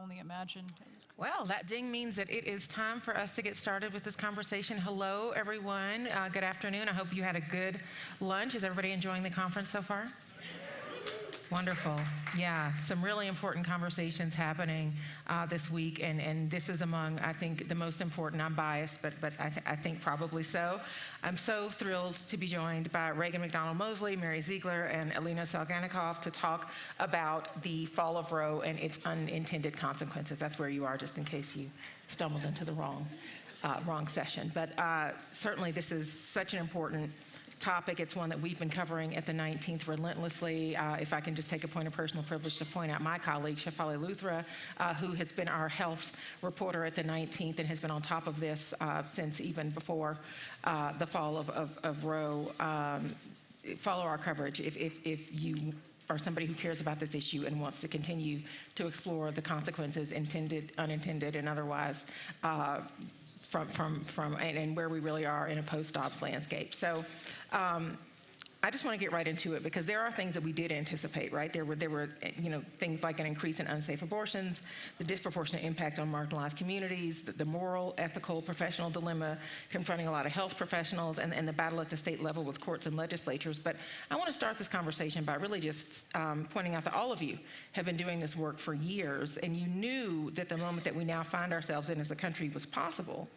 only imagine. Well, that ding means that it is time for us to get started with this conversation. Hello, everyone. Good afternoon. I hope you had a good lunch. Is everybody enjoying the conference so far? Wonderful. Yeah, some really important conversations happening this week, and this is among, I think, the most important. I'm biased, but I think probably so. I'm so thrilled to be joined by Raegan McDonald-Mosley, Mary Ziegler, and Alina Salganicoff to talk about the fall of Roe and its unintended consequences. That's where you are, just in case you stumbled into the wrong session. But certainly this is such an important topic. It's one that we've been covering at the 19th relentlessly. If I can just take a point of personal privilege to point out my colleague, Shefali Luthra, who has been our health reporter at the 19th and has been on top of this since even before the fall of Roe. Follow our coverage if you are somebody who cares about this issue and wants to continue to explore the consequences, intended, unintended, and otherwise, and where we really are in a post-Dobbs landscape. So I just want to get right into it because there are things that we did anticipate, right? There were things like an increase in unsafe abortions, the disproportionate impact on marginalized communities, the moral, ethical, professional dilemma confronting a lot of health professionals, and the battle at the state level with courts and legislatures. But I want to start this conversation by really just pointing out that all of you have been doing this work for years, and you knew that the moment that we now find ourselves in as a country was possible.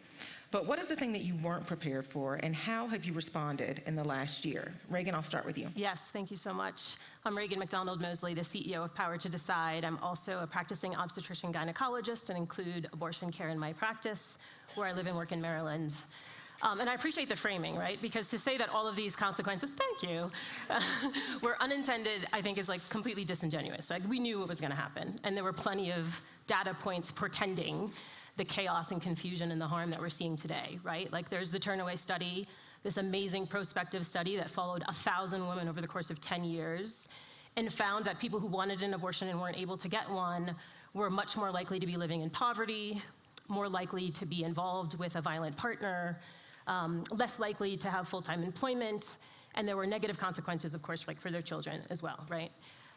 But what is the thing that you weren't prepared for, and how have you responded in the last year? Raegan, I'll start with you. Yes, thank you so much. I'm Raegan McDonald-Mosley, the CEO of Power to Decide. I'm also a practicing obstetrician gynecologist and include abortion care in my practice, where I live and work in Maryland. And I appreciate the framing, right? Because to say that all of these consequences, thank you, were unintended, I think is like completely disingenuous. Like, we knew what was going to happen, and there were plenty of data points portending the chaos and confusion and the harm that we're seeing today, right? Like, there's the Turnaway study, this amazing prospective study that followed 1,000 women over the course of 10 years and found that people who wanted an abortion and weren't able to get one were much more likely to be living in poverty, more likely to be involved with a violent partner, less likely to have full-time employment, and there were negative consequences, of course, like for their children as well, right?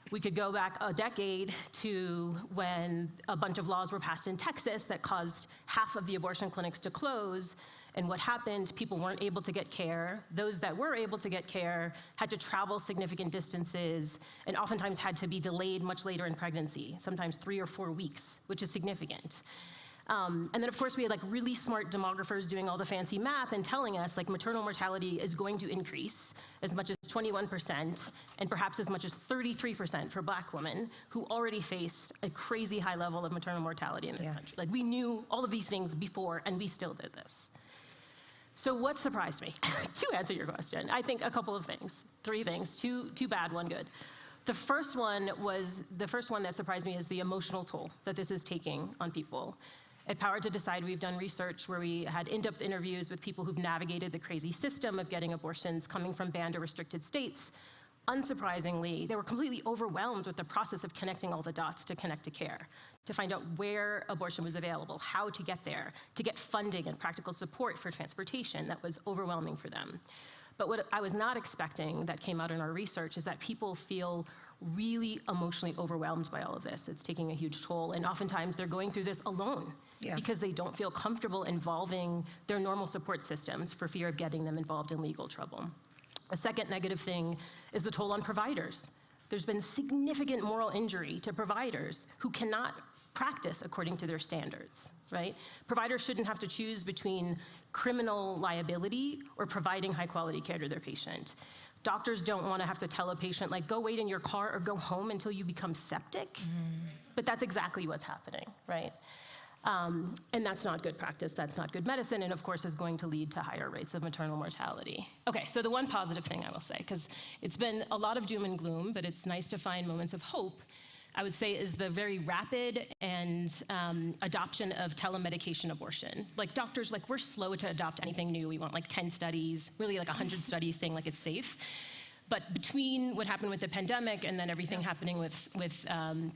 We could go back a decade to when a bunch of laws were passed in Texas that caused half of the abortion clinics to close. And what happened, people weren't able to get care. Those that were able to get care had to travel significant distances and oftentimes had to be delayed much later in pregnancy, sometimes 3 or 4 weeks, which is significant. And then, of course, we had like really smart demographers doing all the fancy math and telling us like maternal mortality is going to increase as much as 21% and perhaps as much as 33% for Black women who already face a crazy high level of maternal mortality in this country. Like, we knew all of these things before, and we still did this. So what surprised me? To answer your question, I think a couple of things, 3 things, two bad, 1 good. The first one that surprised me is the emotional toll that this is taking on people. At Power to Decide, we've done research where we had in-depth interviews with people who've navigated the crazy system of getting abortions coming from banned or restricted states. Unsurprisingly, they were completely overwhelmed with the process of connecting all the dots to connect to care, to find out where abortion was available, how to get there, to get funding and practical support for transportation. That was overwhelming for them. But what I was not expecting that came out in our research is that people feel really emotionally overwhelmed by all of this. It's taking a huge toll, and oftentimes they're going through this alone because they don't feel comfortable involving their normal support systems for fear of getting them involved in legal trouble. A second negative thing is the toll on providers. There's been significant moral injury to providers who cannot practice according to their standards, right? Providers shouldn't have to choose between criminal liability or providing high quality care to their patient. Doctors don't want to have to tell a patient, like, go wait in your car or go home until you become septic. But that's exactly what's happening, right? And that's not good practice, that's not good medicine, and of course is going to lead to higher rates of maternal mortality. Okay, so the one positive thing I will say, because it's been a lot of doom and gloom, but it's nice to find moments of hope, I would say, is the very rapid and adoption of telemedication abortion. Like, doctors, like, we're slow to adopt anything new. We want like 10 studies, really like 100 studies saying like it's safe. But between what happened with the pandemic and then everything happening with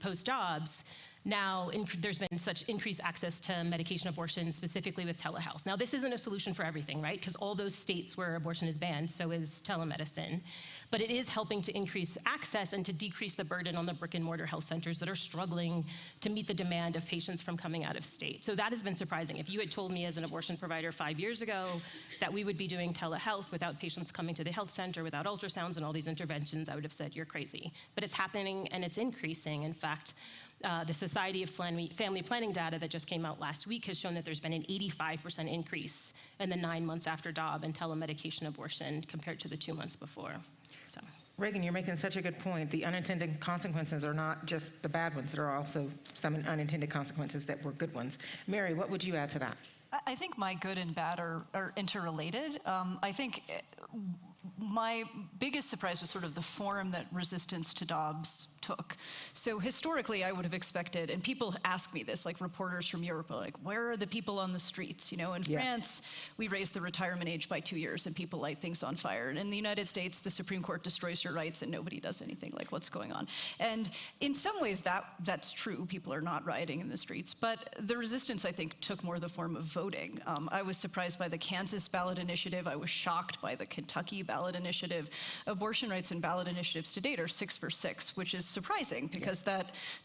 post-Dobbs, now there's been such increased access to medication abortion, specifically with telehealth. Now, this isn't a solution for everything, right? Because all those states where abortion is banned, so is telemedicine. But it is helping to increase access and to decrease the burden on the brick and mortar health centers that are struggling to meet the demand of patients from coming out of state. So that has been surprising. If you had told me as an abortion provider 5 years ago that we would be doing telehealth without patients coming to the health center, without ultrasounds and all these interventions, I would have said, you're crazy. But it's happening and it's increasing. In fact, the Society of Family Planning data that just came out last week has shown that there's been an 85% increase in the 9 months after DOB in telemedication abortion compared to the 2 months before. So. Reagan, you're making such a good point. The unintended consequences are not just the bad ones. There are also some unintended consequences that were good ones. Mary, what would you add to that? I think my good and bad are interrelated. I think my biggest surprise was sort of the form that resistance to Dobbs took. So historically, I would have expected, and people ask me this, like reporters from Europe are like, where are the people on the streets? You know, in France, we raised the retirement age by 2 years and people light things on fire. And in the United States, the Supreme Court destroys your rights and nobody does anything. Like, what's going on? And in some ways, that's true. People are not rioting in the streets. But the resistance, I think, took more the form of voting. I was surprised by the Kansas ballot initiative. I was shocked by the Kentucky ballot initiative. Abortion rights and ballot initiatives to date are 6 for 6, which is surprising because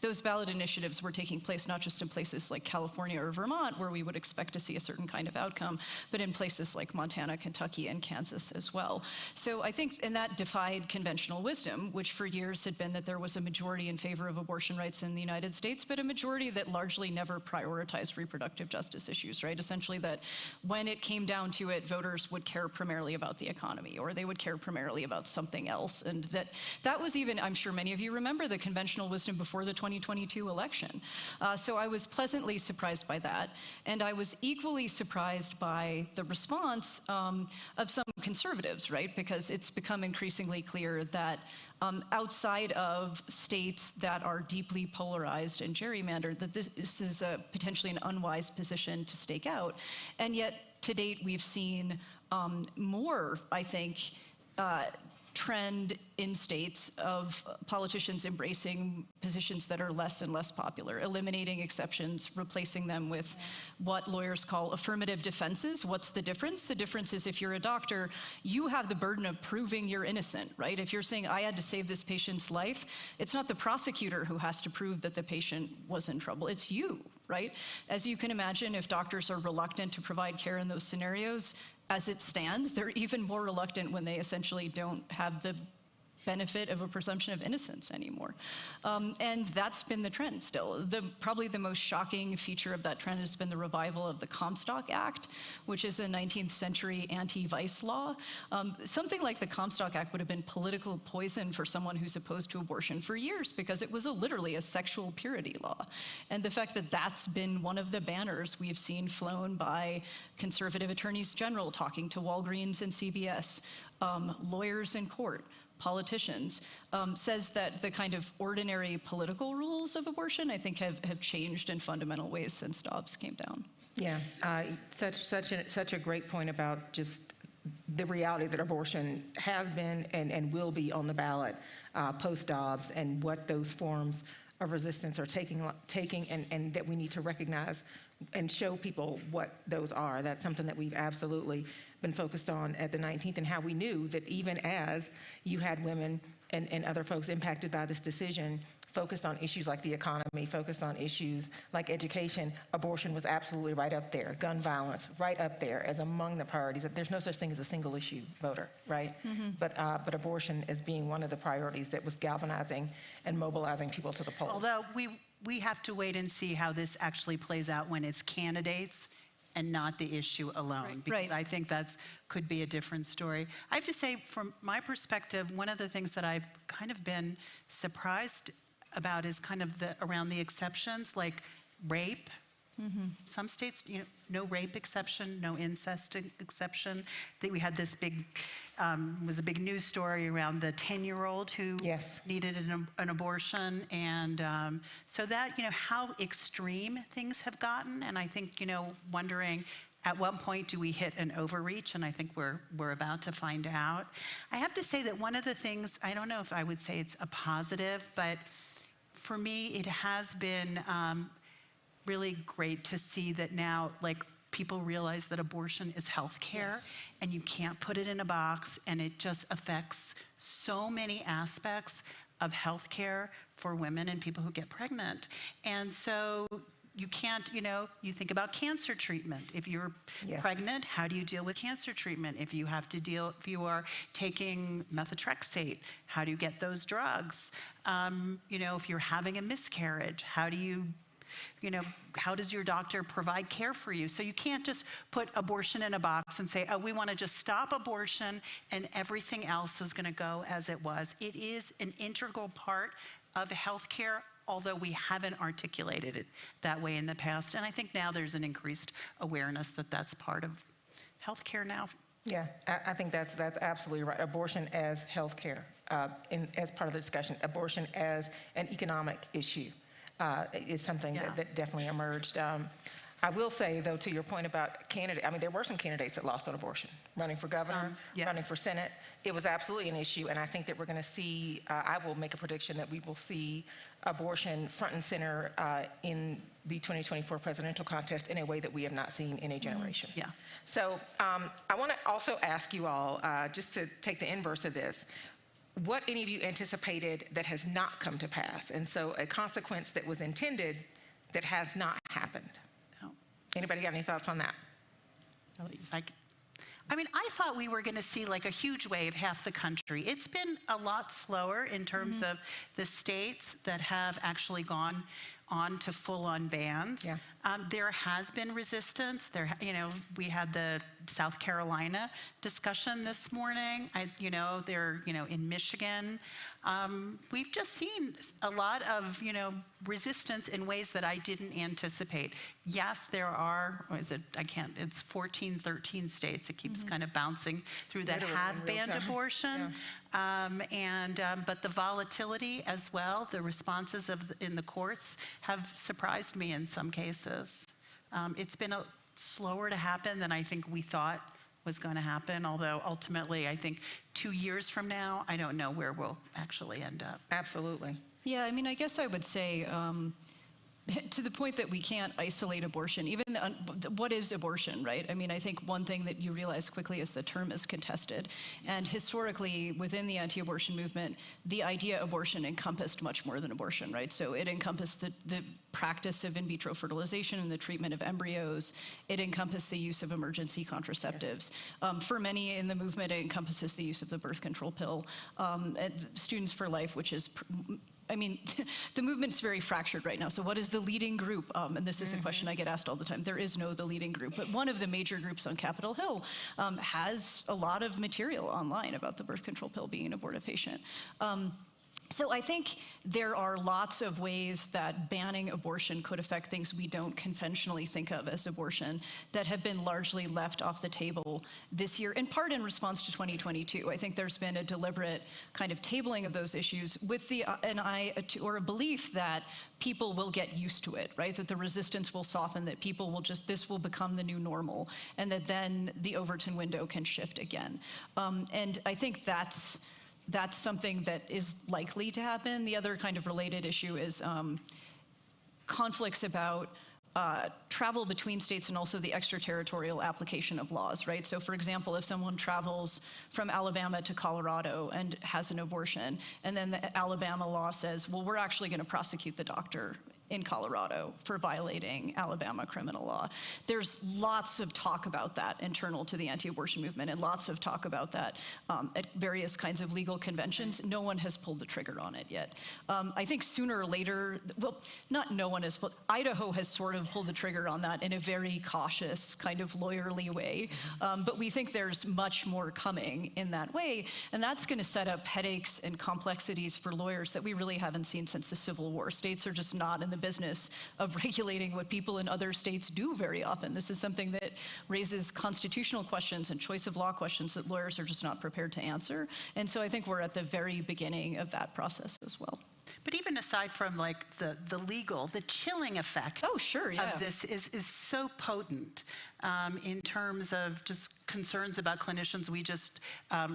those ballot initiatives were taking place not just in places like California or Vermont, where we would expect to see a certain kind of outcome, but in places like Montana, Kentucky, and Kansas as well. So I think, and that defied conventional wisdom, which for years had been that there was a majority in favor of abortion rights in the United States, but a majority that largely never prioritized reproductive justice issues, right? Essentially that when it came down to it, voters would care primarily about the economy, or they would care primarily about something else. And that was even, I'm sure many of you remember, the conventional wisdom before the 2022 election. So I was pleasantly surprised by that. And I was equally surprised by the response of some conservatives, right? Because it's become increasingly clear that outside of states that are deeply polarized and gerrymandered, that this is potentially an unwise position to stake out. And yet, to date, we've seen more, I think, trend in states of politicians embracing positions that are less and less popular, eliminating exceptions, replacing them with what lawyers call affirmative defenses. What's the difference? The difference is if you're a doctor, you have the burden of proving you're innocent, right? If you're saying, I had to save this patient's life, it's not the prosecutor who has to prove that the patient was in trouble, it's you, right? As you can imagine, if doctors are reluctant to provide care in those scenarios, as it stands, they're even more reluctant when they essentially don't have the benefit of a presumption of innocence anymore. And that's been the trend still. Probably the most shocking feature of that trend has been the revival of the Comstock Act, which is a 19th century anti-vice law. Something like the Comstock Act would have been political poison for someone who's opposed to abortion for years because it was literally a sexual purity law. And the fact that that's been one of the banners we've seen flown by conservative attorneys general talking to Walgreens and CVS, lawyers in court, politicians, says that the kind of ordinary political rules of abortion, I think, have changed in fundamental ways since Dobbs came down. Yeah, such a great point about just the reality that abortion has been and will be on the ballot post-Dobbs, and what those forms of resistance are taking and that we need to recognize and show people what those are. That's something that we've absolutely been focused on at the 19th, and how we knew that even as you had women and other folks impacted by this decision, focused on issues like the economy, focused on issues like education, abortion was absolutely right up there, gun violence, right up there as among the priorities. There's no such thing as a single issue voter, right? Mm-hmm. But abortion as being one of the priorities that was galvanizing and mobilizing people to the polls. Although we have to wait and see how this actually plays out when it's candidates and not the issue alone, right, because right. I think that could be a different story. I have to say, from my perspective, one of the things that I've kind of been surprised about is kind of around the exceptions, like rape. Mm-hmm. Some states, no rape exception, no incest exception. I think we had this was a big news story around the 10-year-old who needed an abortion. And so that, how extreme things have gotten. And I think, wondering, at what point do we hit an overreach? And I think we're about to find out. I have to say that one of the things, I don't know if I would say it's a positive, but for me, it has been really great to see that now, like, people realize that abortion is health care, and you can't put it in a box, and it just affects so many aspects of health care for women and people who get pregnant. And so you can't, you think about cancer treatment. If you're pregnant, how do you deal with cancer treatment? If you are taking methotrexate, how do you get those drugs? If you're having a miscarriage, how does your doctor provide care for you? So you can't just put abortion in a box and say, oh, we want to just stop abortion and everything else is going to go as it was. It is an integral part of healthcare, although we haven't articulated it that way in the past. And I think now there's an increased awareness that that's part of healthcare now. Yeah, I think that's absolutely right. Abortion as healthcare, as part of the discussion. Abortion as an economic issue. Is something that definitely emerged. I will say, though, to your point about candidates, there were some candidates that lost on abortion, running for governor, running for Senate. It was absolutely an issue, and I think that we're going to see, I will make a prediction that we will see abortion front and center in the 2024 presidential contest in a way that we have not seen in a generation. So I want to also ask you all, just to take the inverse of this, what any of you anticipated that has not come to pass, and so a consequence that was intended that has not happened. No. Anybody got any thoughts on that? I thought we were going to see like a huge wave half the country. It's been a lot slower in terms of the states that have actually gone on to full-on bans. There has been resistance. We had the South Carolina discussion this morning. They're in Michigan. We've just seen a lot of resistance in ways that I didn't anticipate. Yes, there are. It's 14, 13 states. It keeps kind of bouncing through that have banned abortion. But the volatility as well, the responses in the courts have surprised me in some cases. It's been slower to happen than I think we thought was going to happen, although ultimately I think 2 years from now, I don't know where we'll actually end up. Absolutely. Yeah, I guess I would say, to the point that we can't isolate abortion, even what is abortion, right? I think one thing that you realize quickly is the term is contested. And historically, within the anti-abortion movement, the idea abortion encompassed much more than abortion, right? So it encompassed the practice of in vitro fertilization and the treatment of embryos. It encompassed the use of emergency contraceptives. For many in the movement, it encompasses the use of the birth control pill. Students for Life, which is the movement's very fractured right now. So what is the leading group? And this is a question I get asked all the time. There is no the leading group, but one of the major groups on Capitol Hill has a lot of material online about the birth control pill being an abortifacient. So I think there are lots of ways that banning abortion could affect things we don't conventionally think of as abortion that have been largely left off the table this year, in part in response to 2022. I think there's been a deliberate kind of tabling of those issues with an eye or a belief that people will get used to it, right? That the resistance will soften, that people will this will become the new normal, and that then the Overton window can shift again. And I think that's something that is likely to happen. The other kind of related issue is conflicts about travel between states and also the extraterritorial application of laws, right? So for example, if someone travels from Alabama to Colorado and has an abortion, and then the Alabama law says, well, we're actually going to prosecute the doctor in Colorado for violating Alabama criminal law. There's lots of talk about that internal to the anti-abortion movement, and lots of talk about that at various kinds of legal conventions. No one has pulled the trigger on it yet. I think sooner or later, well, not no one has pulled, Idaho has sort of pulled the trigger on that in a very cautious, kind of lawyerly way. But we think there's much more coming in that way, and that's going to set up headaches and complexities for lawyers that we really haven't seen since the Civil War. States are just not in the business of regulating what people in other states do very often. This is something that raises constitutional questions and choice of law questions that lawyers are just not prepared to answer. And so I think we're at the very beginning of that process as well. But even aside from like the legal, the chilling effect Oh, sure, yeah. of this is so potent in terms of just concerns about clinicians. We just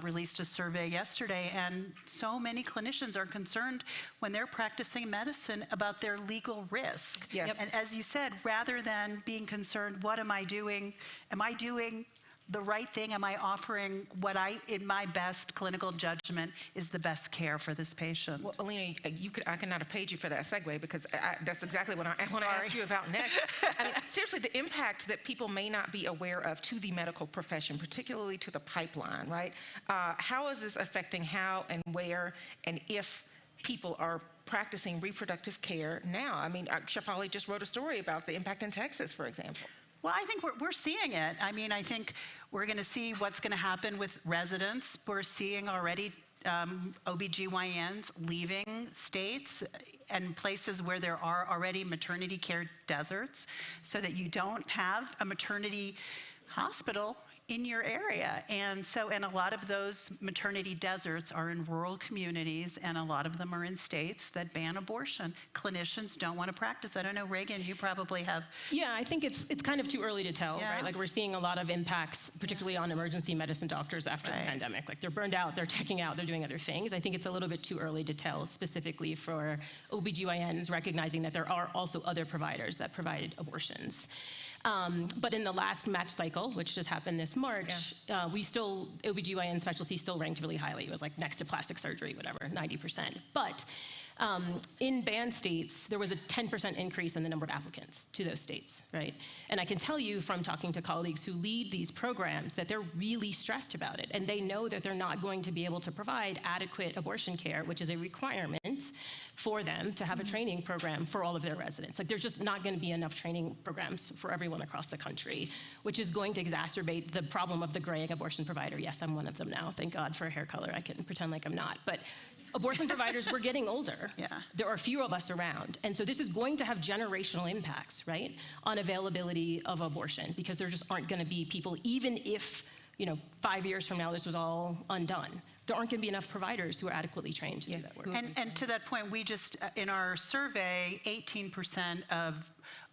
released a survey yesterday, and so many clinicians are concerned when they're practicing medicine about their legal risk. Yes. Yep. And as you said, rather than being concerned, what am I doing? Am I doing the right thing? Am I offering what in my best clinical judgment, is the best care for this patient? Well, Alina, I could not have paid you for that segue, because that's exactly what I want to ask you about next. I mean, seriously, the impact that people may not be aware of to the medical profession, particularly to the pipeline, right? How is this affecting how and where and if people are practicing reproductive care now? I mean, Shafali just wrote a story about the impact in Texas, for example. Well, I think we're seeing it. I mean, I think we're going to see what's going to happen with residents. We're seeing already OBGYNs leaving states and places where there are already maternity care deserts, so that you don't have a maternity hospital in your area. And a lot of those maternity deserts are in rural communities, and a lot of them are in states that ban abortion. Clinicians don't want to practice. I don't know, Raegan, you probably have. Yeah, I think it's kind of too early to tell, Yeah. right? Like, we're seeing a lot of impacts, particularly on emergency medicine doctors after the pandemic. Like, they're burned out, they're checking out, they're doing other things. I think it's a little bit too early to tell, specifically for OBGYNs, recognizing that there are also other providers that provide abortions. But in the last match cycle, which just happened this March, OBGYN specialty still ranked really highly. It was like next to plastic surgery, whatever, 90%. But in banned states, there was a 10% increase in the number of applicants to those states, right? And I can tell you from talking to colleagues who lead these programs that they're really stressed about it. And they know that they're not going to be able to provide adequate abortion care, which is a requirement for them to have a training program for all of their residents. Like, there's just not going to be enough training programs for everyone across the country, which is going to exacerbate the problem of the graying abortion provider. Yes, I'm one of them now. Thank God for hair color. I can pretend like I'm not. But abortion providers, we're getting older. Yeah. There are fewer of us around. And so this is going to have generational impacts, right, on availability of abortion, because there just aren't going to be people, even if, 5 years from now this was all undone. There aren't going to be enough providers who are adequately trained to do that work. And to that point, we just, in our survey, 18% of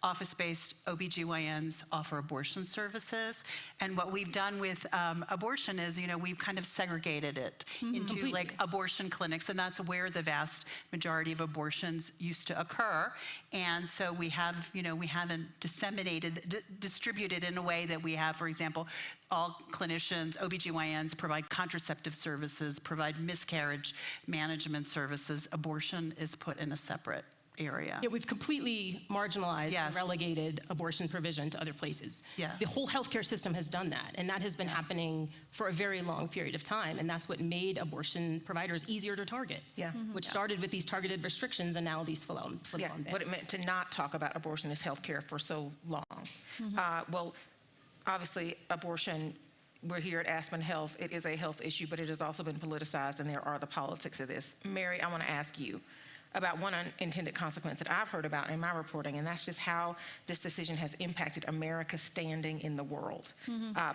office-based OBGYNs offer abortion services. And what we've done with abortion is, we've kind of segregated it into Completely. like abortion clinics, and that's where the vast majority of abortions used to occur. And so we have, we haven't distributed in a way that we have, for example, all clinicians, OBGYNs provide contraceptive services, provide miscarriage management services. Abortion is put in a separate area. Yeah, we've completely marginalized Yes. and relegated abortion provision to other places. Yeah. The whole healthcare system has done that, and that has been happening for a very long period of time, and that's what made abortion providers easier to target. Yeah. Which started with these targeted restrictions and now these full-on Yeah, bans. what it meant to not talk about abortion as healthcare for so long. Well, obviously, abortion, we're here at Aspen Health. It is a health issue, but it has also been politicized, and there are the politics of this. Mary, I want to ask you about one unintended consequence that I've heard about in my reporting, and that's just how this decision has impacted America's standing in the world,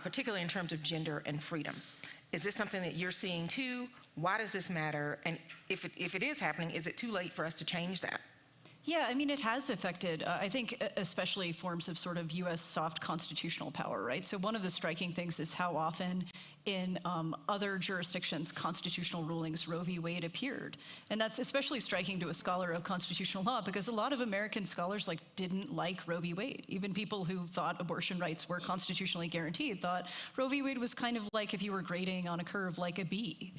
particularly in terms of gender and freedom. Is this something that you're seeing too? Why does this matter? And if it is happening, is it too late for us to change that? Yeah, I mean, it has affected, I think, especially forms of sort of U.S. soft constitutional power, right? So one of the striking things is how often in other jurisdictions, constitutional rulings, Roe v. Wade appeared. And that's especially striking to a scholar of constitutional law, because a lot of American scholars didn't like Roe v. Wade. Even people who thought abortion rights were constitutionally guaranteed thought Roe v. Wade was kind of like if you were grading on a curve like a B,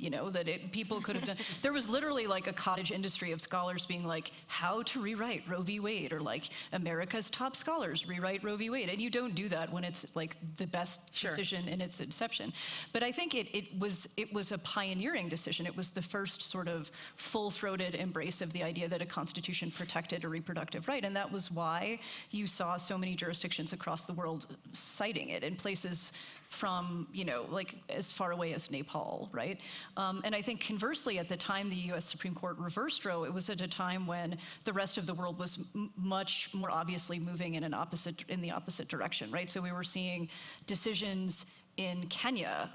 people could have done. There was literally like a cottage industry of scholars being like, how to rewrite Roe v. Wade, or like America's top scholars rewrite Roe v. Wade. And you don't do that when it's like the best decision in its inception. But I think it was a pioneering decision. It was the first sort of full-throated embrace of the idea that a constitution protected a reproductive right. And that was why you saw so many jurisdictions across the world citing it in places from, like as far away as Nepal, right? And I think conversely, at the time the US Supreme Court reversed Roe, it was at a time when the rest of the world was much more obviously moving in the opposite direction, right? So we were seeing decisions in Kenya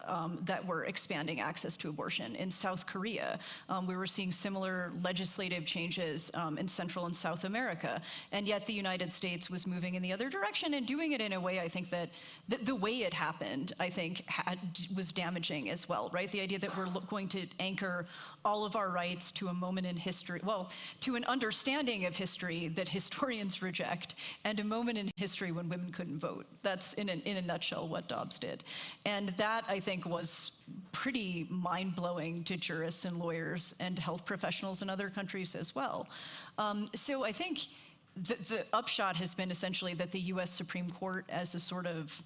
that were expanding access to abortion. In South Korea, we were seeing similar legislative changes in Central and South America. And yet the United States was moving in the other direction and doing it in a way, I think, that the way it happened, I think, was damaging as well, right? The idea that we're going to anchor all of our rights to a moment in history, well, to an understanding of history that historians reject, and a moment in history when women couldn't vote. That's, in a nutshell, what Dobbs did. And that, I think, was pretty mind-blowing to jurists and lawyers and health professionals in other countries as well. So I think the upshot has been essentially that the US Supreme Court, as a sort of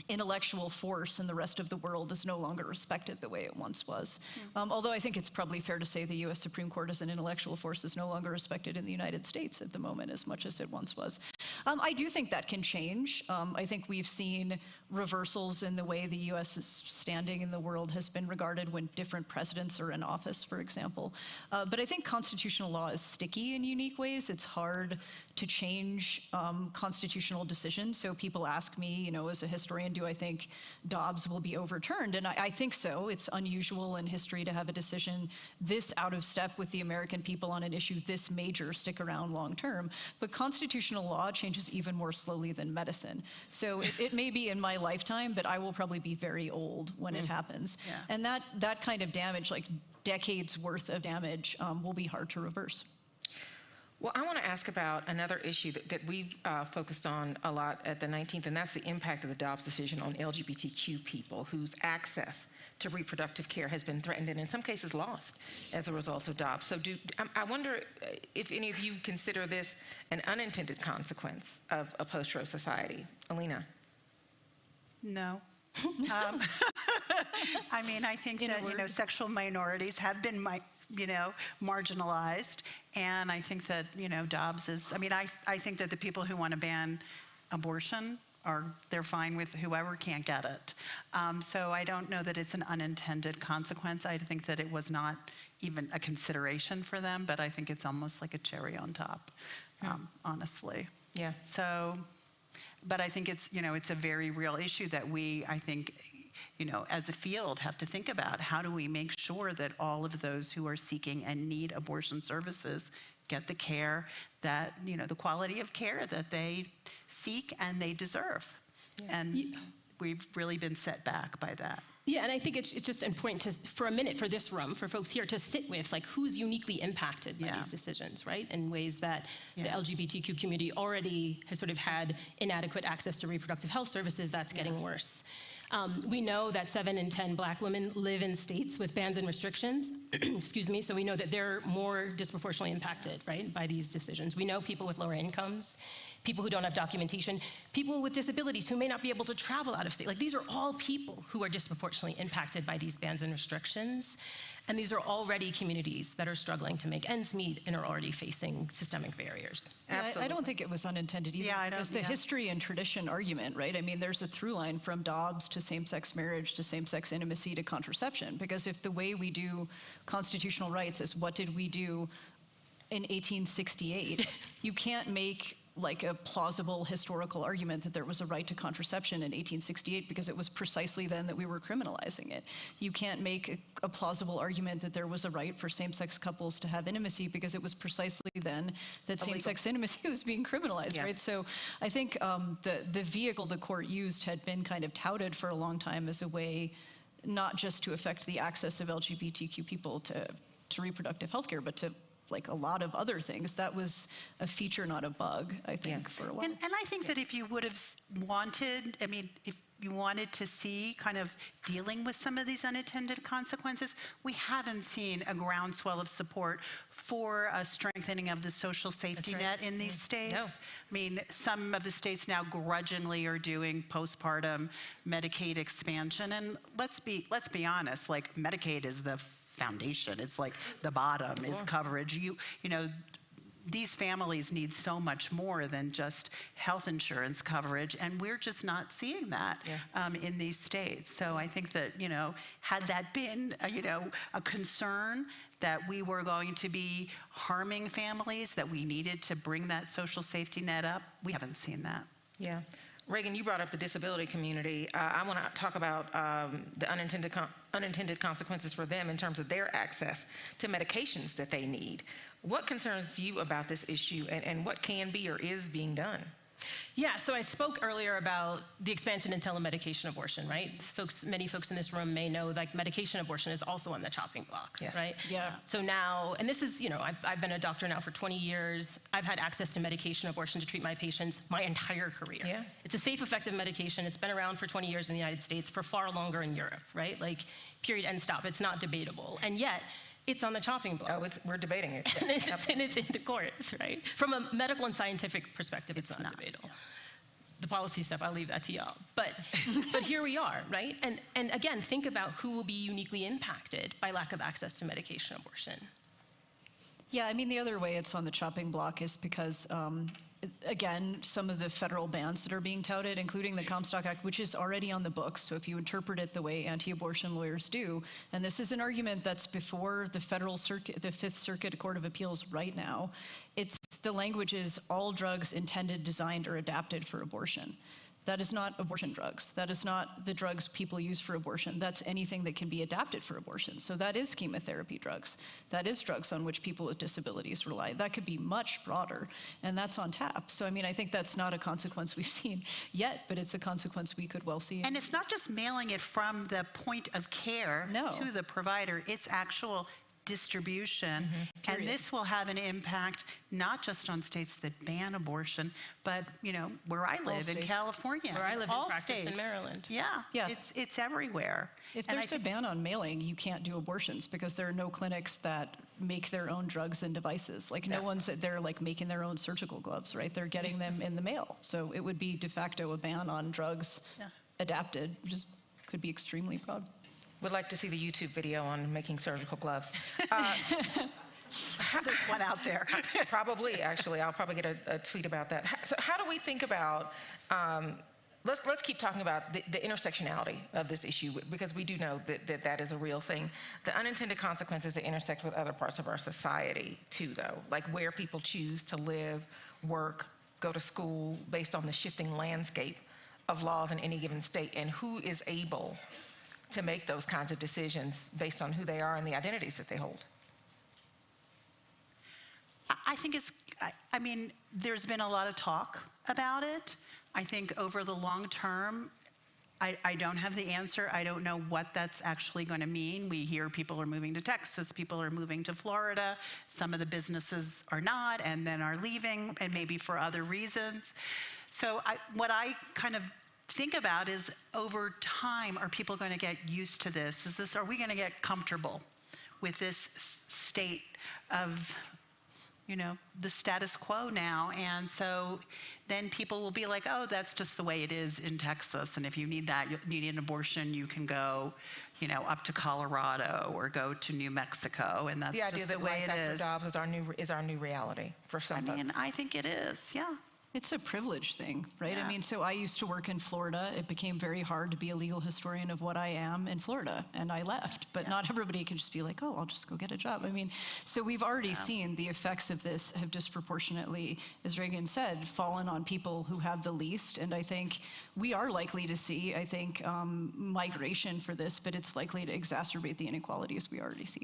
intellectual force in the rest of the world, is no longer respected the way it once was. Although I think it's probably fair to say the US Supreme Court as an intellectual force is no longer respected in the United States at the moment as much as it once was. I do think that can change. I think we've seen reversals in the way the US's standing in the world has been regarded when different presidents are in office, for example. But I think constitutional law is sticky in unique ways. It's hard to change constitutional decisions. So people ask me, you know, as a historian, do I think Dobbs will be overturned? And I think so. It's unusual in history to have a decision this out of step with the American people on an issue this major stick around long term. But constitutional law changes even more slowly than medicine. So it may be in my lifetime, but I will probably be very old when it happens. Yeah. And that kind of damage, like decades worth of damage, will be hard to reverse. Well, I want to ask about another issue that we've focused on a lot at the 19th, and that's the impact of the Dobbs decision on LGBTQ people whose access to reproductive care has been threatened and in some cases lost as a result of Dobbs. So I wonder if any of you consider this an unintended consequence of a post-Roe society. Alina? No. I mean, I think that, you know, sexual minorities have been marginalized. And I think that, you know, Dobbs is, I mean, I think that the people who want to ban abortion they're fine with whoever can't get it. So I don't know that it's an unintended consequence. I think that it was not even a consideration for them, but I think it's almost like a cherry on top, honestly. Yeah. So, but I think it's, you know, it's a very real issue that we, I think, you know, as a field have to think about. How do we make sure that all of those who are seeking and need abortion services get the care that, you know, the quality of care that they seek and they deserve? Yeah. And we've really been set back by that. Yeah, and I think it's just important to, for a minute, for this room, for folks here to sit with, like, who's uniquely impacted by these decisions, right? In ways that the LGBTQ community already has sort of had inadequate access to reproductive health services. That's getting worse. We know that 7 in 10 Black women live in states with bans and restrictions, excuse me, so we know that they're more disproportionately impacted, right, by these decisions. We know people with lower incomes, people who don't have documentation, people with disabilities who may not be able to travel out of state. Like, these are all people who are disproportionately impacted by these bans and restrictions. And these are already communities that are struggling to make ends meet and are already facing systemic barriers. Absolutely. I don't think it was unintended either. Yeah, because the history and tradition argument, right? I mean, there's a through line from Dobbs to same-sex marriage to same-sex intimacy to contraception. Because if the way we do constitutional rights is what did we do in 1868, you can't make like a plausible historical argument that there was a right to contraception in 1868 because it was precisely then that we were criminalizing it. You can't make a plausible argument that there was a right for same-sex couples to have intimacy because it was precisely then that same-sex intimacy was being criminalized, right? So I think the vehicle the court used had been kind of touted for a long time as a way not just to affect the access of LGBTQ people to reproductive health care, but to like a lot of other things. That was a feature, not a bug, I think, for a while. And I think that if you would have wanted, I mean, if you wanted to see kind of dealing with some of these unintended consequences, we haven't seen a groundswell of support for a strengthening of the social safety net in these states. No. I mean, some of the states now grudgingly are doing postpartum Medicaid expansion. And let's be honest, like Medicaid is the foundation. It's like the bottom is coverage. You know, these families need so much more than just health insurance coverage, and we're just not seeing that in these states. So I think that, you know, had that been, a concern that we were going to be harming families, that we needed to bring that social safety net up, we haven't seen that. Yeah. Raegan, you brought up the disability community. I want to talk about the unintended consequences for them in terms of their access to medications that they need. What concerns you about this issue, and what can be or is being done? Yeah, so I spoke earlier about the expansion in telemedication abortion, right? Many folks in this room may know like medication abortion is also on the chopping block, Yes. right? Yeah. So now, and this is, I've been a doctor now for 20 years. I've had access to medication abortion to treat my patients my entire career. Yeah. It's a safe, effective medication. It's been around for 20 years in the United States, for far longer in Europe, right? Like, period, end stop. It's not debatable. And yet, it's on the chopping block. Oh, we're debating it. and it's in the courts, right? From a medical and scientific perspective, it's not debatable. Yeah. The policy stuff, I'll leave that to y'all. But here we are, right? And again, think about who will be uniquely impacted by lack of access to medication abortion. Yeah, I mean, the other way it's on the chopping block is because, again, some of the federal bans that are being touted, including the Comstock Act, which is already on the books, so if you interpret it the way anti-abortion lawyers do, and this is an argument that's before the Federal Circuit, the Fifth Circuit Court of Appeals right now, the language is all drugs intended, designed, or adapted for abortion. That is not abortion drugs. That is not the drugs people use for abortion. That's anything that can be adapted for abortion. So that is chemotherapy drugs. That is drugs on which people with disabilities rely. That could be much broader, and that's on tap. So, I mean, I think that's not a consequence we've seen yet, but it's a consequence we could well see. And it's not just mailing it from the point of care to the provider, it's actual distribution. And this will have an impact not just on states that ban abortion, but where I live in California, where I live all in practice states. in Maryland. Yeah. It's everywhere. If there's a ban on mailing, you can't do abortions because there are no clinics that make their own drugs and devices. Like no one's there like making their own surgical gloves, right? They're getting them in the mail. So it would be de facto a ban on drugs adapted, which could be extremely broad. Would like to see the YouTube video on making surgical gloves. There's one out there. Probably, actually. I'll probably get a tweet about that. So how do we think about, let's keep talking about the intersectionality of this issue, because we do know that is a real thing. The unintended consequences that intersect with other parts of our society too, though, like where people choose to live, work, go to school based on the shifting landscape of laws in any given state, and who is able to make those kinds of decisions based on who they are and the identities that they hold. I think there's been a lot of talk about it. I think over the long term, I don't have the answer. I don't know what that's actually going to mean. We hear people are moving to Texas, people are moving to Florida. Some of the businesses are not and then are leaving, and maybe for other reasons. So what I kind of think about is, over time, are people going to get used to this? Are we going to get comfortable with this state of, the status quo now? And so then people will be like, oh, that's just the way it is in Texas. And if you need an abortion, you can go, up to Colorado or go to New Mexico. And that's just the way it is. The idea that life after jobs is our new reality for some folks. I think it is, yeah. It's a privilege thing, right? Yeah. I mean, so I used to work in Florida. It became very hard to be a legal historian of what I am in Florida, and I left. But not everybody could just be like, oh, I'll just go get a job. I mean, so we've already seen the effects of this have disproportionately, as Raegan said, fallen on people who have the least. And I think we are likely to see, migration for this, but it's likely to exacerbate the inequalities we already see.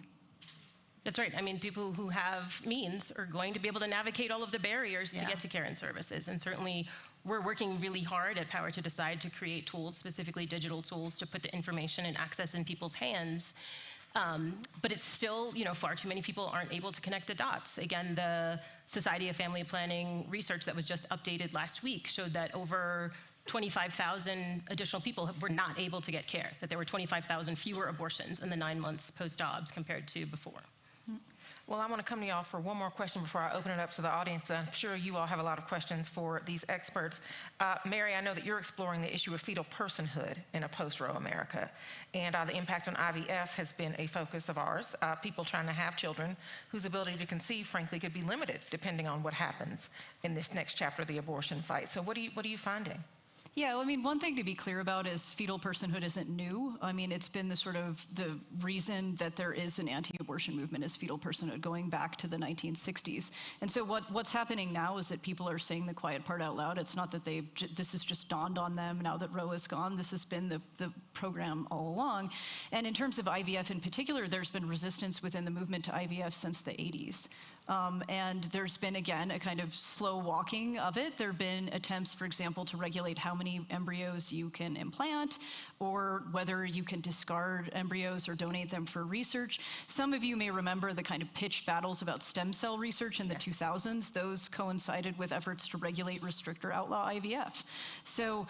That's right. I mean, people who have means are going to be able to navigate all of the barriers to get to care and services. And certainly, we're working really hard at Power to Decide to create tools, specifically digital tools, to put the information and access in people's hands. But it's still, far too many people aren't able to connect the dots. Again, the Society of Family Planning research that was just updated last week showed that over 25,000 additional people were not able to get care, that there were 25,000 fewer abortions in the 9 months post-Dobbs compared to before. Well, I want to come to y'all for one more question before I open it up to the audience. I'm sure you all have a lot of questions for these experts. Mary, I know that you're exploring the issue of fetal personhood in a post-Roe America, and the impact on IVF has been a focus of ours. People trying to have children whose ability to conceive, frankly, could be limited depending on what happens in this next chapter of the abortion fight. So what are you finding? Yeah, I mean, one thing to be clear about is fetal personhood isn't new. I mean, it's been the reason that there is an anti-abortion movement is fetal personhood going back to the 1960s. And so what's happening now is that people are saying the quiet part out loud. It's not that this has just dawned on them now that Roe is gone. This has been the program all along. And in terms of IVF in particular, there's been resistance within the movement to IVF since the 80s. And there's been, again, a kind of slow walking of it. There have been attempts, for example, to regulate how many embryos you can implant or whether you can discard embryos or donate them for research. Some of you may remember the kind of pitched battles about stem cell research in the 2000s. Those coincided with efforts to regulate, restrict, or outlaw IVF. So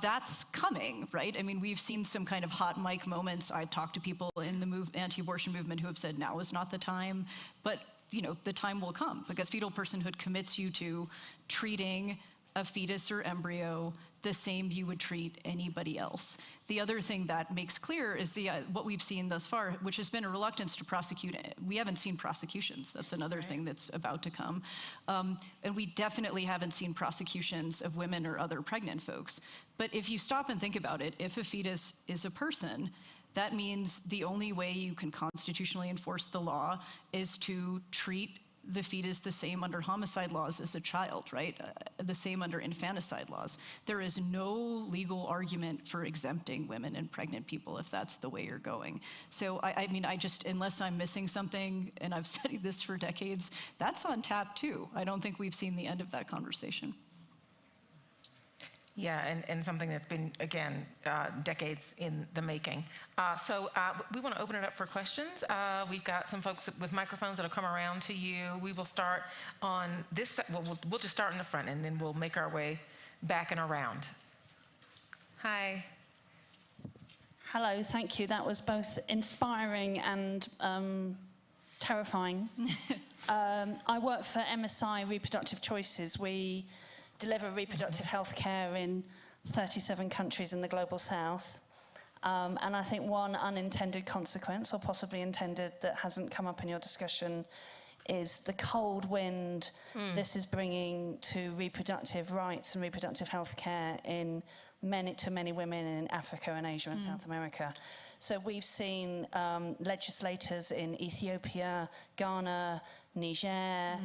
that's coming, right? I mean, we've seen some kind of hot mic moments. I've talked to people in the anti-abortion movement who have said now is not the time, but the time will come because fetal personhood commits you to treating a fetus or embryo the same you would treat anybody else. The other thing that makes clear is what we've seen thus far, which has been a reluctance to prosecute. We haven't seen prosecutions. That's another thing that's about to come. And we definitely haven't seen prosecutions of women or other pregnant folks. But if you stop and think about it, if a fetus is a person, that means the only way you can constitutionally enforce the law is to treat the fetus the same under homicide laws as a child, right? The same under infanticide laws. There is no legal argument for exempting women and pregnant people if that's the way you're going. So I mean, unless I'm missing something, and I've studied this for decades, that's on tap too. I don't think we've seen the end of that conversation. Yeah, and something that's been, again, decades in the making. So we want to open it up for questions. We've got some folks with microphones that'll come around to you. We will start on this side. We'll just start in the front, and then we'll make our way back and around. Hi. Hello, thank you. That was both inspiring and terrifying. I work for MSI Reproductive Choices. We deliver reproductive health care in 37 countries in the global south. And I think one unintended consequence, or possibly intended, that hasn't come up in your discussion is the cold wind this is bringing to reproductive rights and reproductive health care to many women in Africa and Asia and South America. So we've seen legislators in Ethiopia, Ghana, Niger,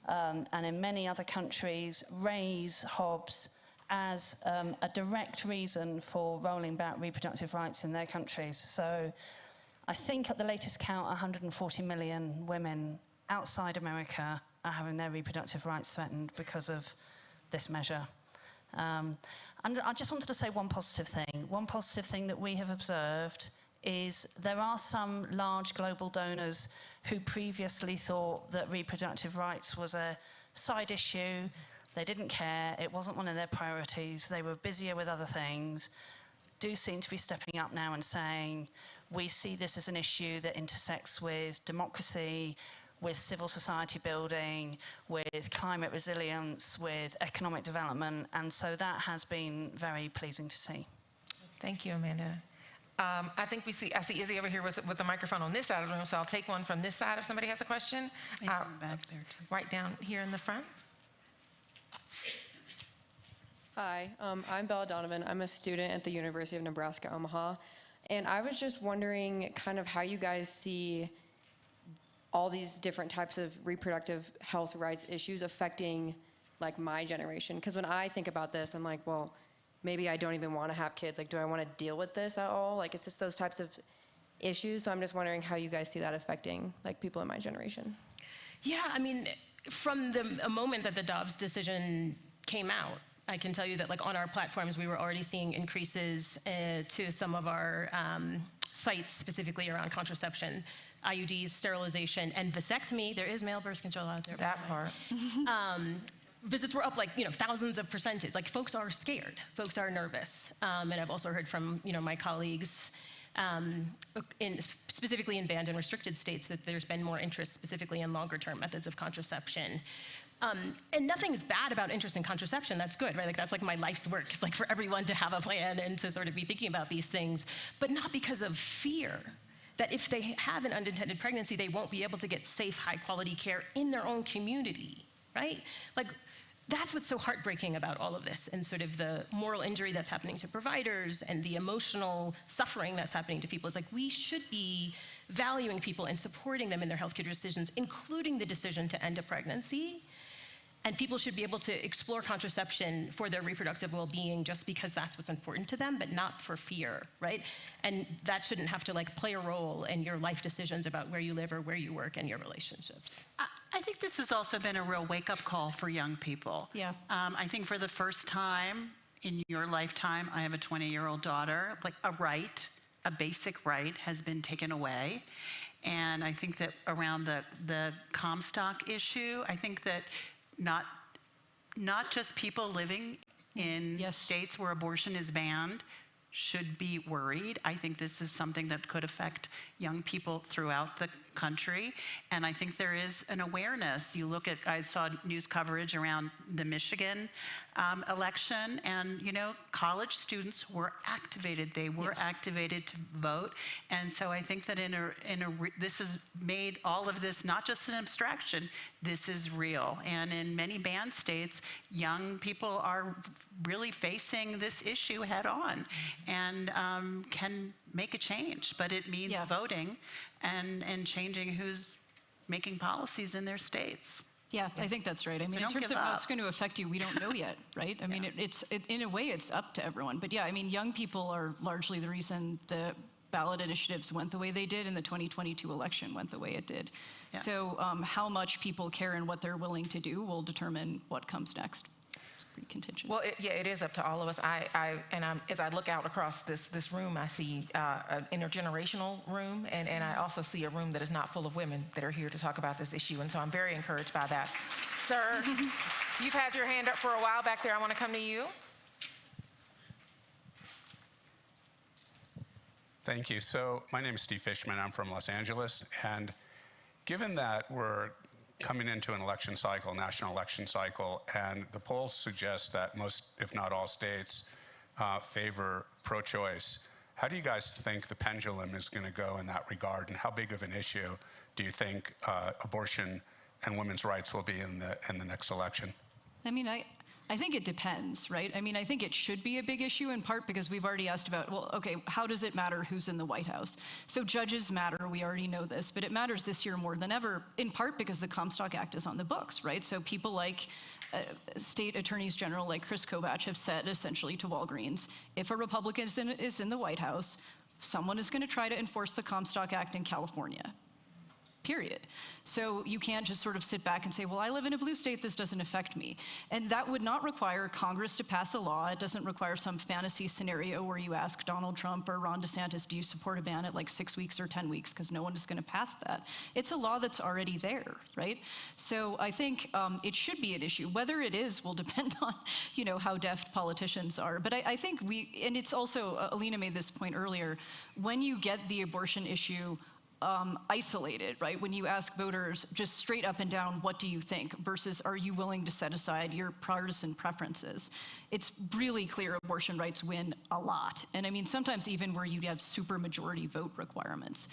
and in many other countries raise Hobbes as a direct reason for rolling back reproductive rights in their countries. So I think at the latest count, 140 million women outside America are having their reproductive rights threatened because of this measure. And I just wanted to say one positive thing. One positive thing that we have observed is there are some large global donors who previously thought that reproductive rights was a side issue. They didn't care. It wasn't one of their priorities. They were busier with other things. Do seem to be stepping up now and saying, we see this as an issue that intersects with democracy, with civil society building, with climate resilience, with economic development. And so that has been very pleasing to see. Thank you, Amanda. I see Izzy over here with the microphone on this side of the room, so I'll take one from this side if somebody has a question. Back there too. Right down here in the front. Hi, I'm Bella Donovan. I'm a student at the University of Nebraska, Omaha. And I was just wondering kind of how you guys see all these different types of reproductive health rights issues affecting like my generation. Because when I think about this, I'm like, well, maybe I don't even want to have kids. Like, do I want to deal with this at all? Like, it's just those types of issues. So I'm just wondering how you guys see that affecting like people in my generation. Yeah, I mean, from a moment that the Dobbs decision came out, I can tell you that like on our platforms, we were already seeing increases to some of our sites specifically around contraception, IUDs, sterilization, and vasectomy. There is male birth control out there. That part. Visits were up like, thousands of percentage. Like folks are scared, folks are nervous. And I've also heard from, my colleagues specifically in banned and restricted states that there's been more interest specifically in longer term methods of contraception. And nothing's bad about interest in contraception. That's good, right? Like that's like my life's work. It's like for everyone to have a plan and to sort of be thinking about these things, but not because of fear that if they have an unintended pregnancy, they won't be able to get safe, high quality care in their own community, right? Like that's what's so heartbreaking about all of this, and sort of the moral injury that's happening to providers and the emotional suffering that's happening to people. It's like we should be valuing people and supporting them in their healthcare decisions, including the decision to end a pregnancy. And people should be able to explore contraception for their reproductive well-being just because that's what's important to them, but not for fear, right? And that shouldn't have to like play a role in your life decisions about where you live or where you work and your relationships. I think this has also been a real wake-up call for young people. Yeah. I think for the first time in your lifetime, I have a 20-year-old daughter, like a basic right has been taken away. And I think that around the Comstock issue, I think that not just people living in states where abortion is banned should be worried. I think this is something that could affect young people throughout the country. And I think there is an awareness. You look at, I saw news coverage around the Michigan election, and college students were activated. They were activated to vote. And so I think that this has made all of this not just an abstraction, this is real. And in many banned states, young people are really facing this issue head on and can make a change, but it means voting and changing who's making policies in their states. Yeah, I think that's right. I mean, in terms of how it's going to affect you, we don't know yet, right? I mean, in a way, it's up to everyone. But yeah, I mean, young people are largely the reason the ballot initiatives went the way they did and the 2022 election went the way it did. Yeah. So how much people care and what they're willing to do will determine what comes next. Pretty contingent. Well, it is up to all of us. As I look out across this room, I see an intergenerational room, and I also see a room that is not full of women that are here to talk about this issue, and so I'm very encouraged by that. Sir, you've had your hand up for a while back there. I want to come to you. Thank you. So my name is Steve Fishman. I'm from Los Angeles, and given that we're coming into an election cycle, national election cycle, and the polls suggest that most, if not all states, favor pro-choice. How do you guys think the pendulum is going to go in that regard, and how big of an issue do you think abortion and women's rights will be in the next election? I mean, I think it depends, right? I mean, I think it should be a big issue in part because we've already asked about, well, okay, how does it matter who's in the White House? So judges matter, we already know this, but it matters this year more than ever, in part because the Comstock Act is on the books, right? So people like state attorneys general like Chris Kovach have said essentially to Walgreens, if a Republican is in the White House, someone is gonna try to enforce the Comstock Act in California. Period. So you can't just sort of sit back and say, well, I live in a blue state, this doesn't affect me. And that would not require Congress to pass a law. It doesn't require some fantasy scenario where you ask Donald Trump or Ron DeSantis, do you support a ban at like 6 weeks or 10 weeks? Because no one is going to pass that. It's a law that's already there, right? So I think it should be an issue. Whether it is will depend on, how deft politicians are. But I think and it's also, Alina made this point earlier, when you get the abortion issue isolated, right? When you ask voters just straight up and down, what do you think, versus are you willing to set aside your partisan preferences? It's really clear abortion rights win a lot. And I mean, sometimes even where you have super majority vote requirements.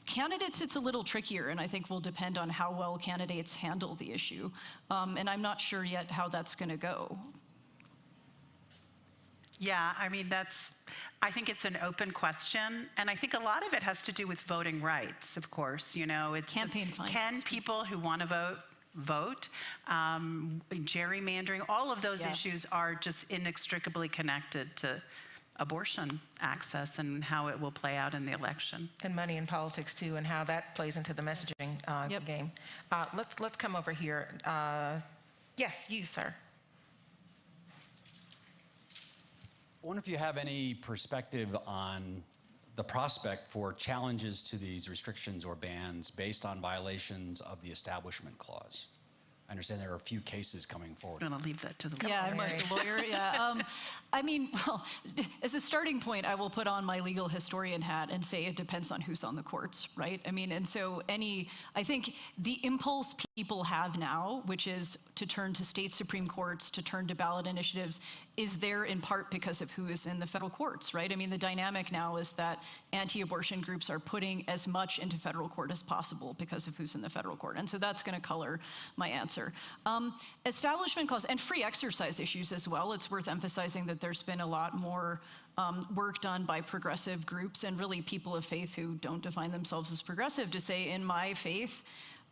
Candidates, it's a little trickier, and I think will depend on how well candidates handle the issue. And I'm not sure yet how that's gonna go. Yeah, I mean, I think it's an open question, and I think a lot of it has to do with voting rights, of course. It's campaign finance. Can people who want to vote? Gerrymandering, all of those issues are just inextricably connected to abortion access and how it will play out in the election. And money in politics too, and how that plays into the messaging game. Let's come over here. Yes, you, sir. I wonder if you have any perspective on the prospect for challenges to these restrictions or bans based on violations of the Establishment Clause. I understand there are a few cases coming forward. I'm going to leave that to the lawyer. Yeah, I'm like the lawyer, I mean, well, as a starting point, I will put on my legal historian hat and say it depends on who's on the courts, right? I mean, and so I think the impulse people have now, which is to turn to state Supreme Courts, to turn to ballot initiatives, is there in part because of who is in the federal courts, right? I mean, the dynamic now is that anti-abortion groups are putting as much into federal court as possible because of who's in the federal court. And so that's going to color my answer. answer. Establishment clause and free exercise issues as well. It's worth emphasizing that there's been a lot more work done by progressive groups and really people of faith who don't define themselves as progressive to say, in my faith,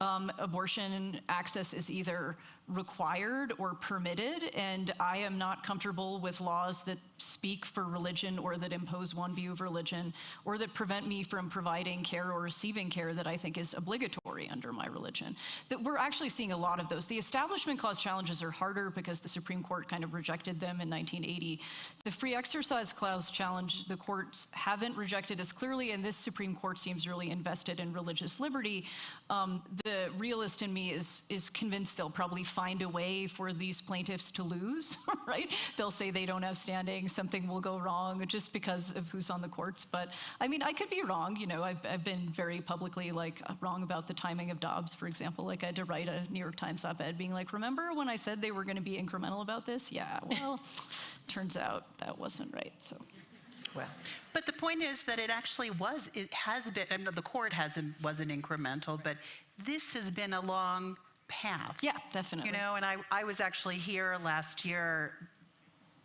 abortion access is either required or permitted, and I am not comfortable with laws that speak for religion or that impose one view of religion or that prevent me from providing care or receiving care that I think is obligatory under my religion. That we're actually seeing a lot of those. The Establishment Clause challenges are harder because the Supreme Court kind of rejected them in 1980. The Free Exercise Clause challenge, the courts haven't rejected as clearly, and this Supreme Court seems really invested in religious liberty. The realist in me is convinced they'll probably find a way for these plaintiffs to lose, right? They'll say they don't have standing, something will go wrong just because of who's on the courts. But I mean, I could be wrong. You know, I've been very publicly wrong about the timing of Dobbs, for example. Like I had to write a New York Times op-ed being like, remember when I said they were going to be incremental about this? Yeah, well, turns out that wasn't right, so. Well, But the point is that it actually was, it has been, I mean, the court wasn't incremental, but this has been a long path. Yeah, definitely. You know, and I was actually here last year.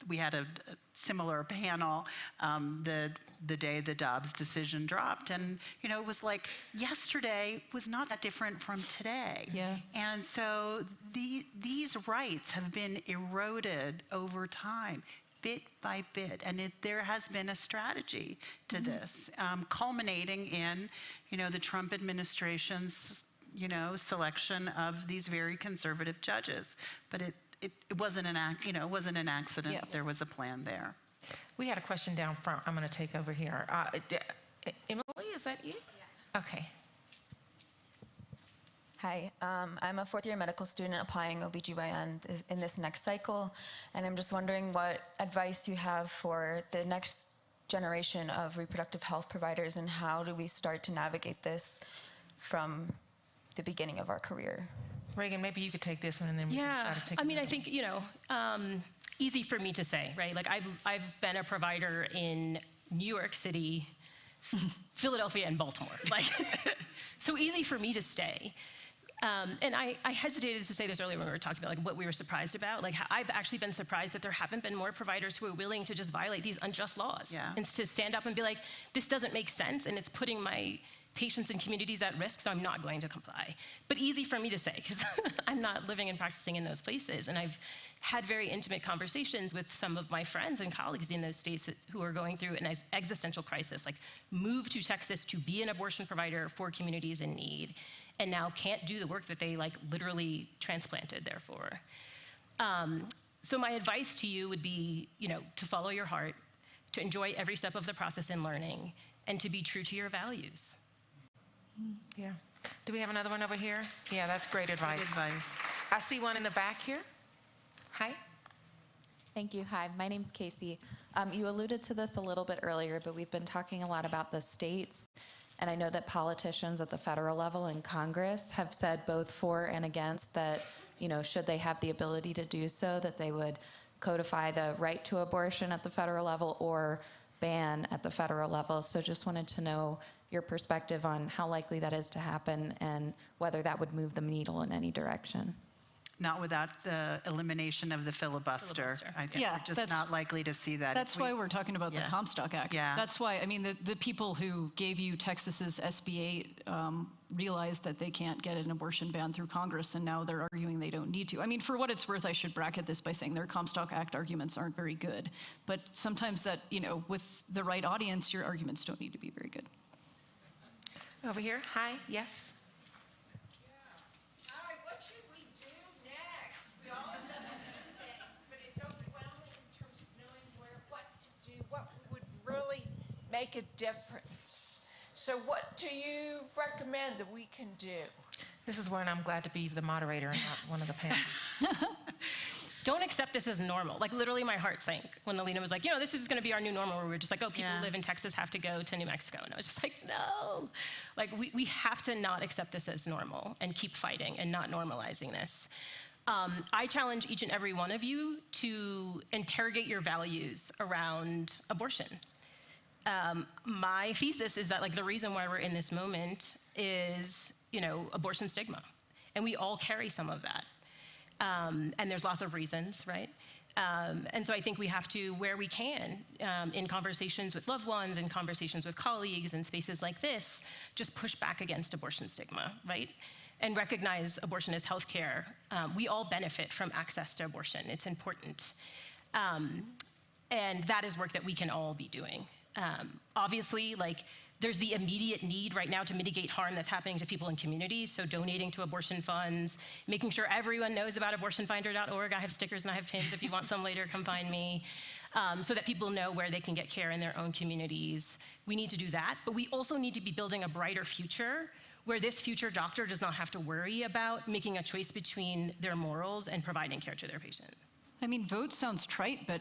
We had a similar panel the day the Dobbs decision dropped. And, you know, it was like yesterday was not that different from today. Yeah. And so these rights have been eroded over time, bit by bit. And there has been a strategy to this, culminating in, you know, the Trump administration's, you know, selection of these very conservative judges. But it wasn't an it wasn't an accident. Yeah. There was a plan there. we had a question down front. I'm going to take over here. Emily, is that you? Yeah. Okay. Hi, I'm a fourth-year medical student applying OBGYN in this next cycle, and I'm just wondering what advice you have for the next generation of reproductive health providers, and how do we start to navigate this from the beginning of our career? Raegan, maybe you could take this one, and then we can try to take I mean, I another think, you know, easy for me to say, right? Like I've been a provider in New York City, Philadelphia, and Baltimore. Like, so easy for me to stay. And I hesitated to say this earlier when we were talking about like what we were surprised about. Like I've actually been surprised that there haven't been more providers who are willing to just violate these unjust laws. Yeah. And to stand up and be like, this doesn't make sense, and it's putting my patients and communities at risk, so I'm not going to comply. But easy for me to say, because I'm not living and practicing in those places. And I've had very intimate conversations with some of my friends and colleagues in those states who are going through an existential crisis, like moved to Texas to be an abortion provider for communities in need, and now can't do the work that they like literally transplanted there for. So my advice to you would be, you know, to follow your heart, to enjoy every step of the process in learning, and to be true to your values. Yeah. Do we have another one over here? Yeah, that's great advice. Good advice. I see one in the back here. Hi. Thank you. Hi, my name's Casey. You alluded to this a little bit earlier, but we've been talking a lot about the states. And I know that politicians at the federal level and Congress have said both for and against that, you know, should they have the ability to do so, that they would codify the right to abortion at the federal level or ban at the federal level. So just wanted to know your perspective on how likely that is to happen and whether that would move the needle in any direction. Not without the elimination of the filibuster. I think Yeah, we're just that's- not likely to see that. That's why we're talking about the Yeah. Comstock Act. Yeah. That's why, I mean, the people who gave you Texas's SB 8 realized that they can't get an abortion ban through Congress, and now they're arguing they don't need to. I mean, for what it's worth, I should bracket this by saying their Comstock Act arguments aren't very good. But sometimes that, you know, with the right audience, your arguments don't need to be very good. Over here. Hi. Yes. Hi, what should we do next? We all know to do things, but it's overwhelming in terms of knowing what to do, what would really make a difference. So what do you recommend that we can do? This is when I'm glad to be the moderator and not one of the panel. Don't accept this as normal. Like literally my heart sank when Alina was like, you know, this is just gonna be our new normal, where we're just like, oh, people who live in Texas have to go to New Mexico. And I was just like, no. Like we have to not accept this as normal and keep fighting and not normalizing this. I challenge each and every one of you to interrogate your values around abortion. My thesis is that like the reason why we're in this moment is, you know, abortion stigma. And we all carry some of that. And there's lots of reasons, right? And so I think we have to, where we can, in conversations with loved ones, in conversations with colleagues, in spaces like this, just push back against abortion stigma, right? And recognize abortion as healthcare. We all benefit from access to abortion. It's important. And that is work that we can all be doing. Obviously, like, there's the immediate need right now to mitigate harm that's happening to people in communities, so donating to abortion funds, making sure everyone knows about abortionfinder.org. I have stickers and I have pins. If you want some later, come find me, so that people know where they can get care in their own communities. We need to do that, but we also need to be building a brighter future where this future doctor does not have to worry about making a choice between their morals and providing care to their patient. I mean, vote sounds trite, but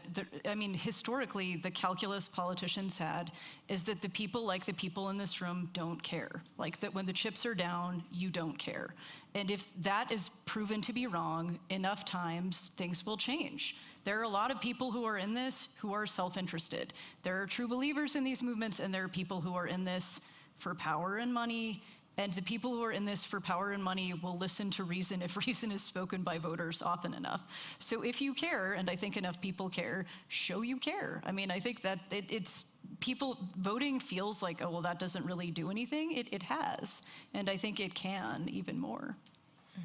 historically, the calculus politicians had is that the people like the people in this room don't care. Like that when the chips are down, you don't care. And if that is proven to be wrong enough times, things will change. There are a lot of people who are in this who are self-interested. There are true believers in these movements, and there are people who are in this for power and money. And the people who are in this for power and money will listen to reason if reason is spoken by voters often enough. So if you care, and I think enough people care, show you care. I mean, I think that it's people voting feels like, oh, well, that doesn't really do anything. It has, and I think it can even more.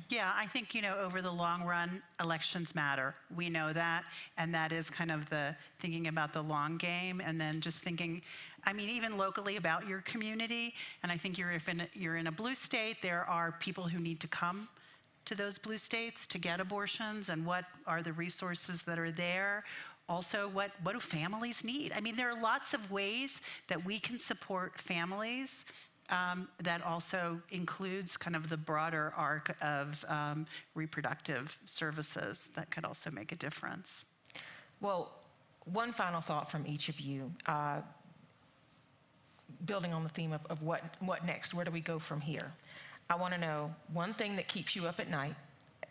Yeah, I think, over the long run, elections matter. We know that, and that is kind of the thinking about the long game, and then just thinking, even locally about your community. And I think you're in a blue state, there are people who need to come to those blue states to get abortions, and what are the resources that are there? Also, what do families need? There are lots of ways that we can support families. That also includes kind of the broader arc of reproductive services that could also make a difference. Well, one final thought from each of you, building on the theme of what next, where do we go from here? I want to know one thing that keeps you up at night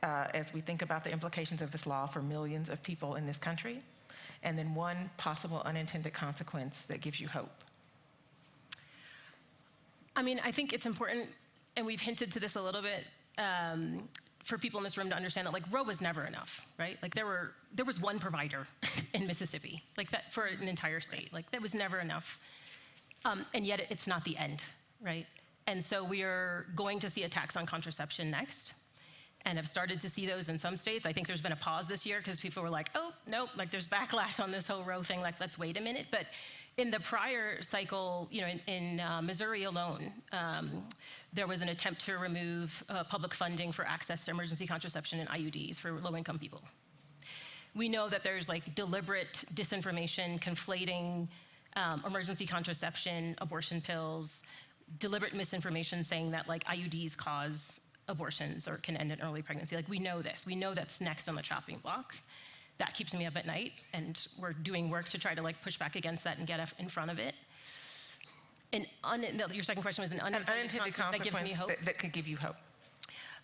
as we think about the implications of this law for millions of people in this country, and then one possible unintended consequence that gives you hope. I think it's important, and we've hinted to this a little bit, for people in this room to understand that, like, Roe was never enough, right? Like, there was one provider in Mississippi, like that for an entire state. Like, that was never enough. And yet it's not the end, right? And so we are going to see a tax on contraception next, and have started to see those in some states. I think there's been a pause this year because people were like, oh, nope, like there's backlash on this whole Roe thing, like let's wait a minute. But in the prior cycle, in Missouri alone, there was an attempt to remove public funding for access to emergency contraception and IUDs for low-income people. We know that there's like deliberate disinformation, conflating emergency contraception, abortion pills, deliberate misinformation saying that like IUDs cause abortions or can end in early pregnancy. Like, we know this. We know that's next on the chopping block. That keeps me up at night, and we're doing work to try to like push back against that and get in front of it. And your second question was an unintended consequence that gives me hope. That could give you hope.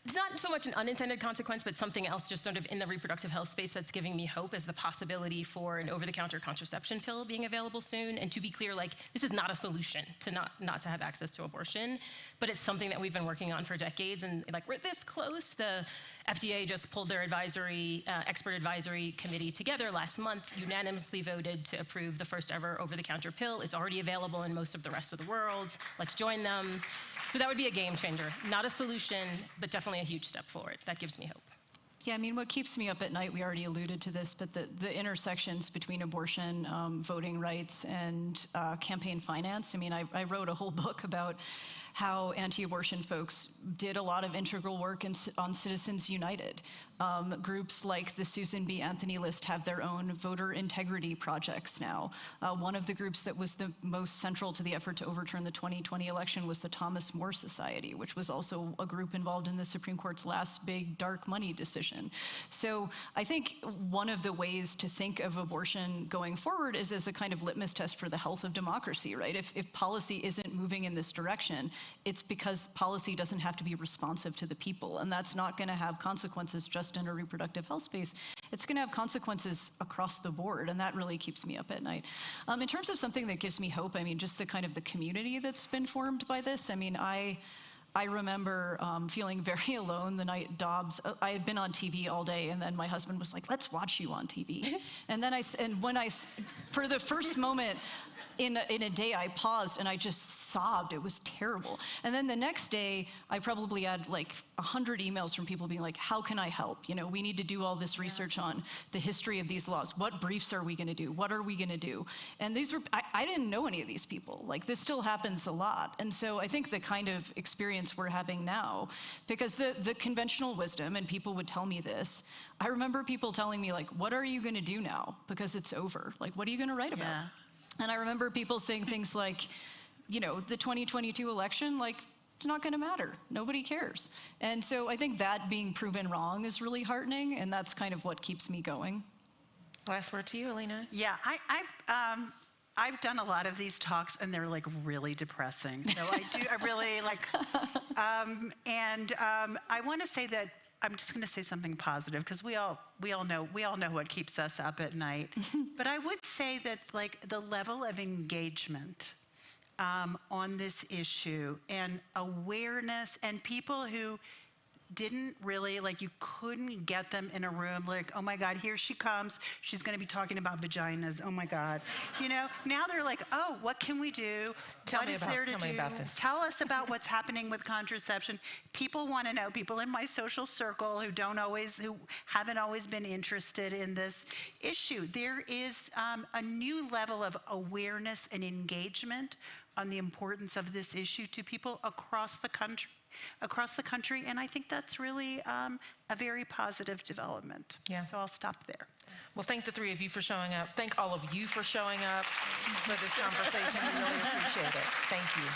It's not so much an unintended consequence, but something else just sort of in the reproductive health space that's giving me hope is the possibility for an over-the-counter contraception pill being available soon. And to be clear, like, this is not a solution to not to have access to abortion, but it's something that we've been working on for decades. And like, we're this close. The FDA just pulled their expert advisory committee together last month, unanimously voted to approve the first ever over-the-counter pill. It's already available in most of the rest of the world. Let's join them. So that would be a game changer. Not a solution, but definitely a huge step forward. That gives me hope. Yeah, what keeps me up at night, we already alluded to this, but the intersections between abortion, voting rights, and campaign finance. I wrote a whole book about how anti-abortion folks did a lot of integral work on Citizens United. Groups like the Susan B. Anthony List have their own voter integrity projects now. One of the groups that was the most central to the effort to overturn the 2020 election was the Thomas More Society, which was also a group involved in the Supreme Court's last big dark money decision. So I think one of the ways to think of abortion going forward is as a kind of litmus test for the health of democracy, right? If policy isn't moving in this direction, it's because policy doesn't have to be responsive to the people, and that's not going to have consequences just in a reproductive health space. It's going to have consequences across the board, and that really keeps me up at night. In terms of something that gives me hope, just the kind of the community that's been formed by this. I remember feeling very alone the night Dobbs, I had been on TV all day, and then my husband was like, let's watch you on TV. And then for the first moment in a day, I paused and I just sobbed. It was terrible. And then the next day, I probably had like 100 emails from people being like, how can I help? You know, we need to do all this research on the history of these laws. What briefs are we gonna do? What are we gonna do? And these were, I didn't know any of these people. Like, this still happens a lot. And so I think the kind of experience we're having now, because the conventional wisdom, and people would tell me this, I remember people telling me like, what are you gonna do now? Because it's over. Like, what are you gonna write about? Yeah. And I remember people saying things like, you know, the 2022 election, like, it's not gonna matter. Nobody cares. And so I think that being proven wrong is really heartening, and that's kind of what keeps me going. Last word to you, Alina. Yeah, I've done a lot of these talks, and they're like really depressing. So I really like, I want to say that I'm just going to say something positive, because we all know what keeps us up at night. But I would say that like the level of engagement on this issue and awareness, and people who didn't really, like, you couldn't get them in a room like, oh my God, here she comes. She's going to be talking about vaginas. Oh my God. You know, now they're like, oh, what can we do? Tell me about this. Tell us about what's happening with contraception. People want to know. People in my social circle who haven't always been interested in this issue. There is a new level of awareness and engagement on the importance of this issue to people across the country, and I think that's really a very positive development. Yeah. So I'll stop there. Well, thank the three of you for showing up. Thank all of you for showing up for this conversation. We really appreciate it. Thank you.